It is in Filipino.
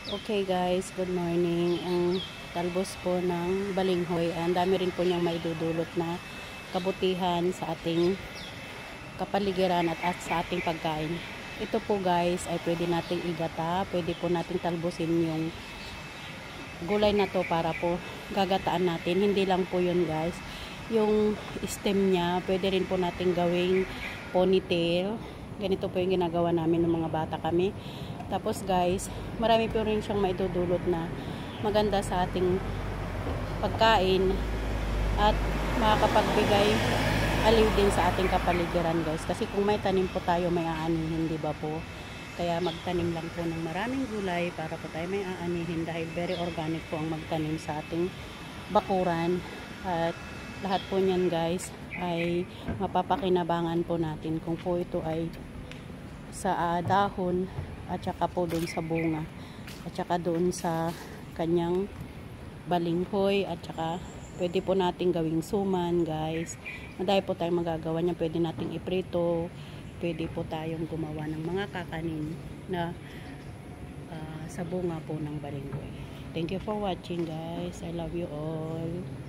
Okay guys, good morning. Ang talbos po ng balinghoy, ang dami rin po niyang maidudulot na kabutihan sa ating kapaligiran at sa ating pagkain. Ito po guys ay pwede nating igata, pwede po nating talbusin yung gulay na to para po gagataan natin. Hindi lang po yun guys, yung stem niya pwede rin po nating gawing ponytail. Ganito po yung ginagawa namin ng mga bata kami. Tapos guys, marami po rin siyang maidudulot na maganda sa ating pagkain at makakapagbigay aliw din sa ating kapaligiran guys. Kasi kung may tanim po tayo, may aanihin, di ba po? Kaya magtanim lang po ng maraming gulay para po tayo may aanihin dahil very organic po ang magtanim sa ating bakuran. At lahat po niyan guys ay mapapakinabangan po natin kung po ito ay sa dahon at saka po doon sa bunga at saka doon sa kanyang balinghoy at saka pwede po nating gawing suman guys. Madami po tayong magagawa niya. Pwede nating iprito, pwede po tayong gumawa ng mga kakanin na sa bunga po ng balinghoy. Thank you for watching guys. I love you all.